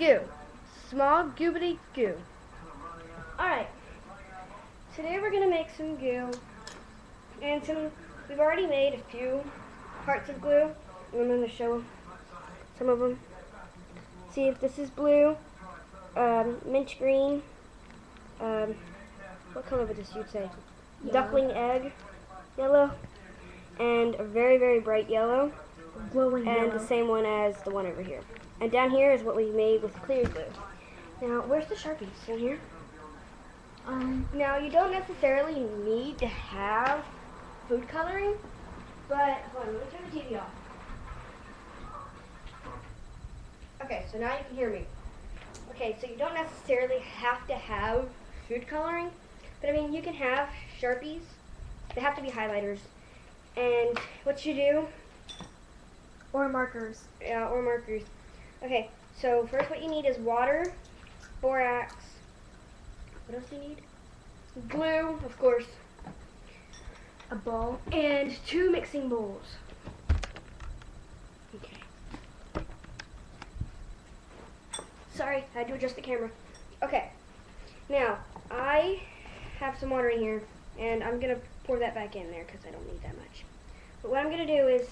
goo. Small goobity goo. Alright, today we're going to make some goo. And we've already made a few parts of glue. I'm going to show some of them. See if this is blue, mint green, what color would this you'd say? Yellow. Duckling egg, yellow, and a very, very bright yellow. Glowing and yellow. The same one as the one over here. And down here is what we made with clear glue. Now, where's the Sharpies? In here? Now, you don't necessarily need to have food coloring, but hold on, let me turn the TV off. Okay, so now you can hear me. Okay, so you don't necessarily have to have food coloring, but I mean, you can have Sharpies. They have to be highlighters. And what you do, Or markers. yeah, or markers. Okay, so first what you need is water, borax. What else do you need? Glue, of course. A bowl. And 2 mixing bowls. Okay. Sorry, I had to adjust the camera. Okay. Now, I have some water in here, and I'm going to pour that back in there because I don't need that much. But what I'm going to do is,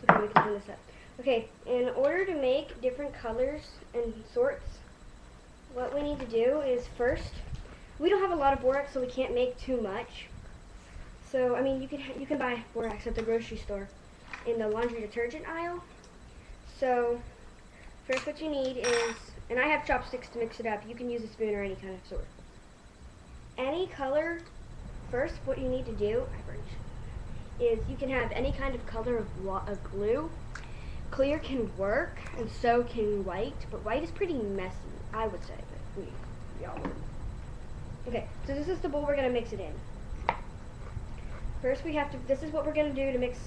okay, we can turn this up. Okay, in order to make different colors and sorts, what we need to do is first, we don't have a lot of borax, so we can't make too much. So, I mean, you can buy borax at the grocery store in the laundry detergent aisle. So, first what you need is, and I have chopsticks to mix it up. You can use a spoon or any kind of sort. Any color, first what you need to do, is you can have any kind of color of glue. Clear can work, and so can white, but white is pretty messy, I would say. But y'all would. Okay, so this is the bowl we're going to mix it in. First this is what we're going to do to mix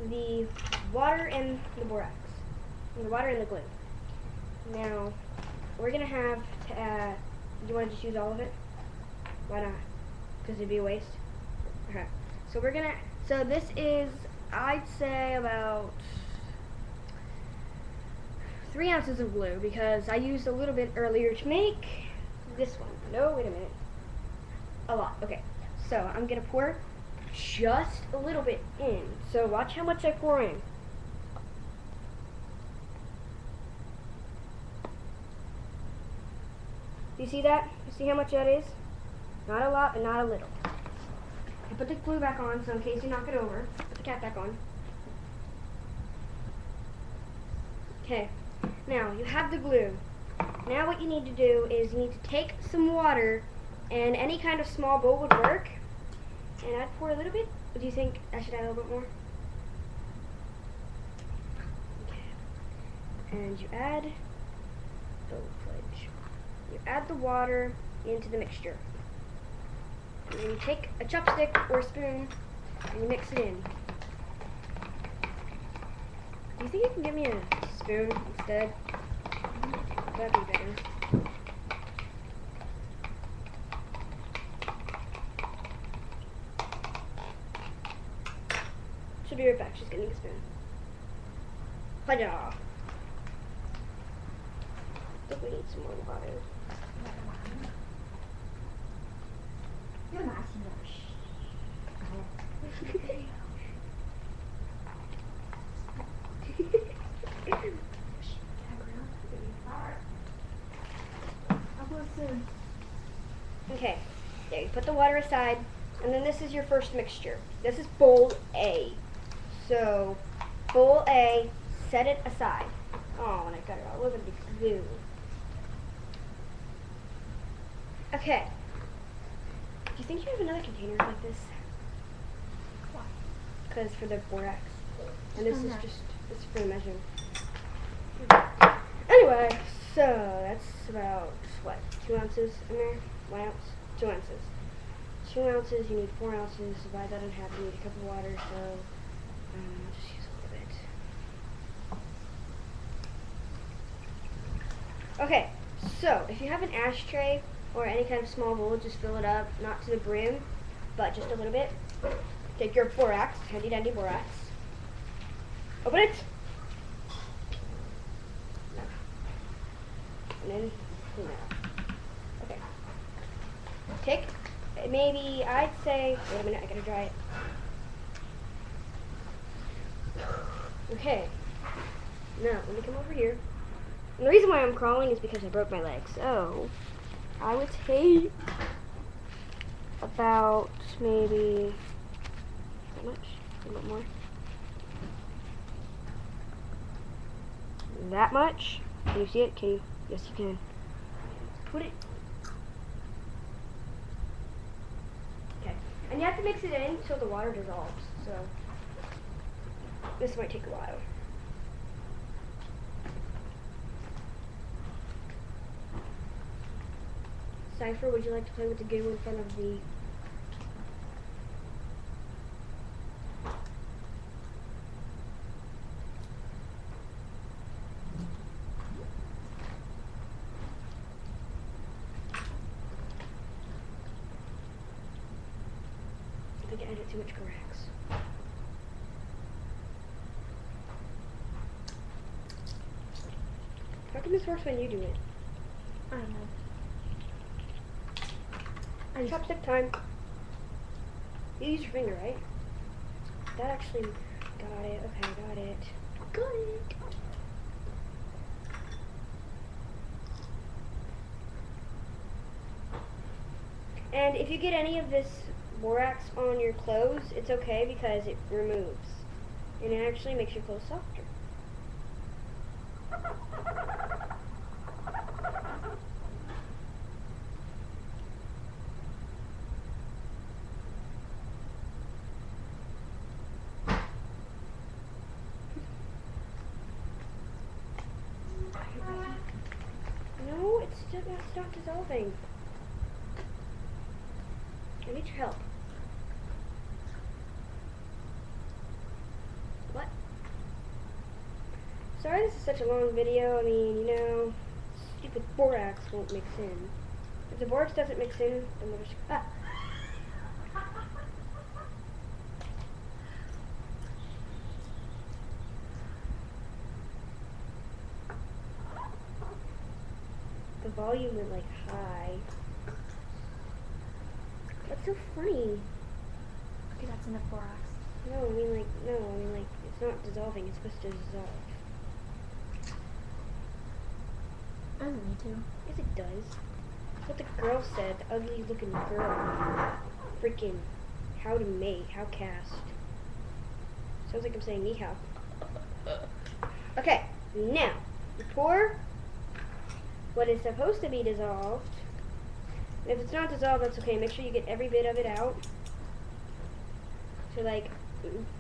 the water and the borax. And the water and the glue. Now, we're going to have to add, do you want to just use all of it? Why not? Because it'd be a waste? Okay. So this is, I'd say about 3 ounces of glue, because I used a little bit earlier to make this one. No, wait a minute. A lot. Okay. So I'm going to pour just a little bit in. So watch how much I pour in. You see that? You see how much that is? Not a lot, but not a little. I put the glue back on, so in case you knock it over, put the cap back on. Okay. Now, you have the glue. Now what you need to do is you need to take some water, and any kind of small bowl would work. And I'd pour a little bit. Or do you think I should add a little bit more? Okay. And you add, you add the water into the mixture. And then you take a chopstick or a spoon and you mix it in. Do you think you can give me a spoon instead? That'd be better. She'll be right back. She's getting a spoon. Hi-ya! I think we need some more water. Okay, there, you put the water aside, and then this is your first mixture. This is bowl A. So, bowl A, set it aside. Oh, and I got it all over the glue. Okay. Do you think you have another container like this? Why? Because for the borax. And this is for the measuring. Anyway, so that's about, what, 2 ounces in there? 1 ounce? 2 ounces. 2 ounces, you need 4 ounces. Divide that in half, you need a cup of water, so I'll just use a little bit. Okay, so if you have an ashtray or any kind of small bowl, just fill it up, not to the brim, but just a little bit. Take your borax, handy dandy borax. Open it. And then clean that up. Okay. Take maybe, I'd say, wait a minute, I gotta dry it. Okay. Now, let me come over here. And the reason why I'm crawling is because I broke my leg. So, I would take about maybe, how much? A little more. That much? Can you see it? Can you? Yes, you can. Put it. Okay. And you have to mix it in so the water dissolves. So, this might take a while. Cypher, would you like to play with the goo in front of the... I think I added too much Corax. How come this works when you do it? I don't know. Chopstick time. You use your finger, right? That actually got it. Okay, got it. Got it. And if you get any of this borax on your clothes, it's okay because it removes. And it actually makes your clothes softer. No, it's not dissolving. I need your help. What? Sorry this is such a long video. I mean, you know, stupid borax won't mix in. If the borax doesn't mix in, then we'll just... Ah! The volume went like high. That's so funny. Okay, that's enough borax. No, I mean like, it's not dissolving, it's supposed to dissolve. I don't need to. Yes, it does. That's what the girl said, the ugly looking girl. Freaking, how cast. Sounds like I'm saying ni hao. Okay, now, you pour what is supposed to be dissolved. If it's not dissolved, that's okay. Make sure you get every bit of it out. So like,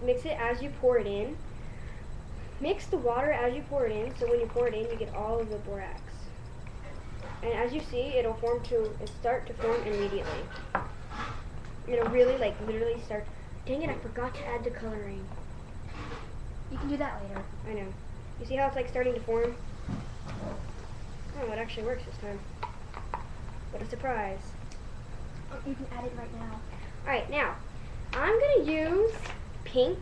mix it as you pour it in. Mix the water as you pour it in, so when you pour it in, you get all of the borax. And as you see, it'll start to form immediately. It'll really, like, literally start. Dang it, I forgot to add the coloring. You can do that later. I know. You see how it's like starting to form? Oh, it actually works this time. What a surprise. You can add it right now. Alright, now, I'm going to use pink,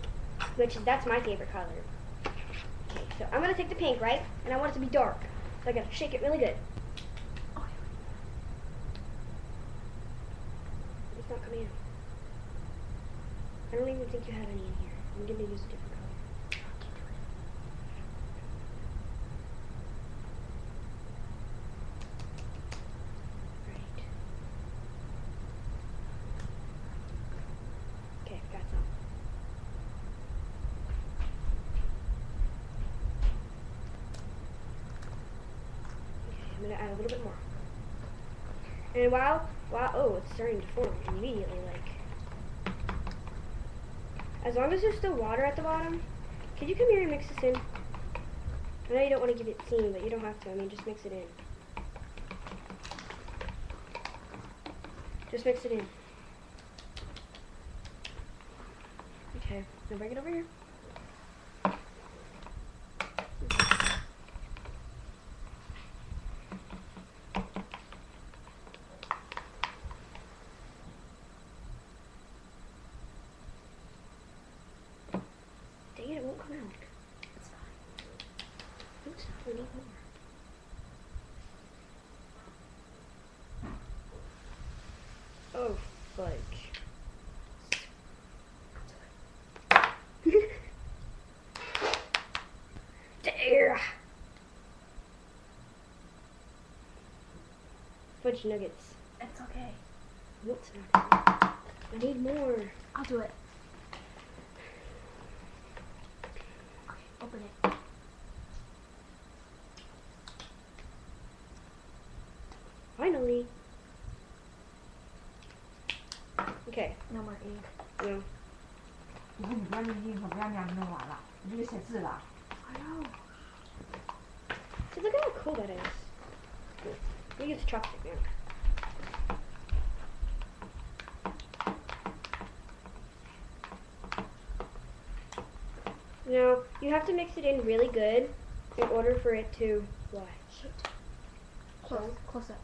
that's my favorite color. Okay, so I'm going to take the pink, right? And I want it to be dark. So I got to shake it really good. It's not coming out. I don't even think you have any in here. I'm going to use a different color. Right. Okay, got some. Okay, I'm going to add a little bit more. And oh, it's starting to form immediately, like. As long as there's still water at the bottom, could you come here and mix this in? I know you don't want to give it steam, but you don't have to. I mean, just mix it in. Just mix it in. Okay, now bring it over here. Dang it, it won't come out. It's fine. Oops, we need more. fudge nuggets. It's okay. No, it's not. I need more. I'll do it. Okay, open it. Finally. Okay. No more ink. No. 以后你不要用印可不要那样弄完了，你就写字了。 I know. See, look at how cool that is. We use chopstick now. Now, you have to mix it in really good in order for it to fly. Shoot. Close. Close up.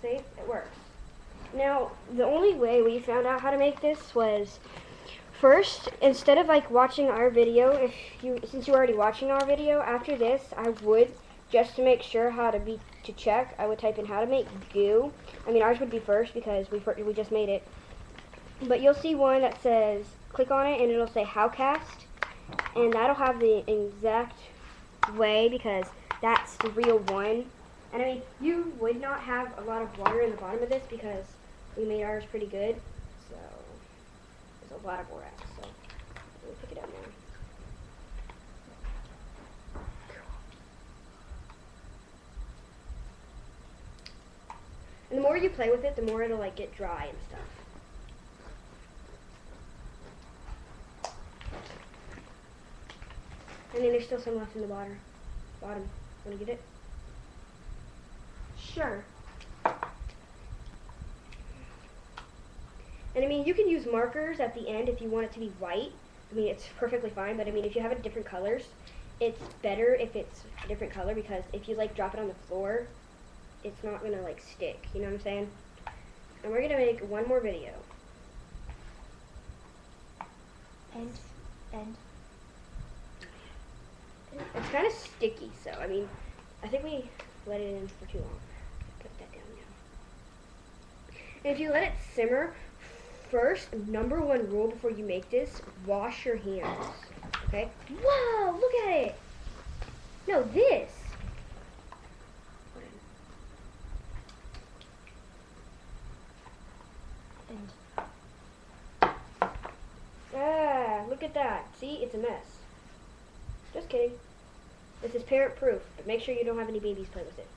See? It works. Now, the only way we found out how to make this was first, instead of like watching our video, since you're already watching our video, after this, I would, just to make sure to check, I would type in how to make goo. I mean, ours would be first because we just made it. But you'll see one that says, click on it and it'll say Howcast, and that'll have the exact way because that's the real one. And I mean, you would not have a lot of water in the bottom of this because we made ours pretty good. So there's a lot of borax. So let me pick it up now. And the more you play with it, the more it'll like get dry and stuff. And then there's still some left in the bottom. Wanna get it? Sure. And I mean, you can use markers at the end if you want it to be white. I mean, it's perfectly fine, but I mean, if you have it different colors, it's better if it's a different color because if you like drop it on the floor, it's not gonna like stick, you know what I'm saying? And we're gonna make one more video. End. It's kind of sticky, so I mean, I think we let it in for too long. Put that down now. And if you let it simmer, first, #1 rule before you make this, wash your hands, okay? Whoa, look at it. No, this. End. Ah, look at that. See, it's a mess. Just kidding. This is parent proof, but make sure you don't have any babies play with it.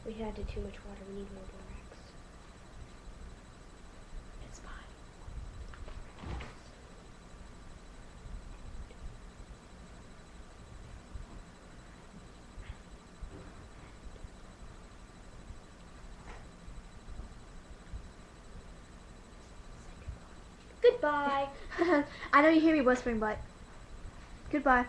We added too much water. We need more borax. It's fine. Goodbye. I know you hear me whispering, but goodbye.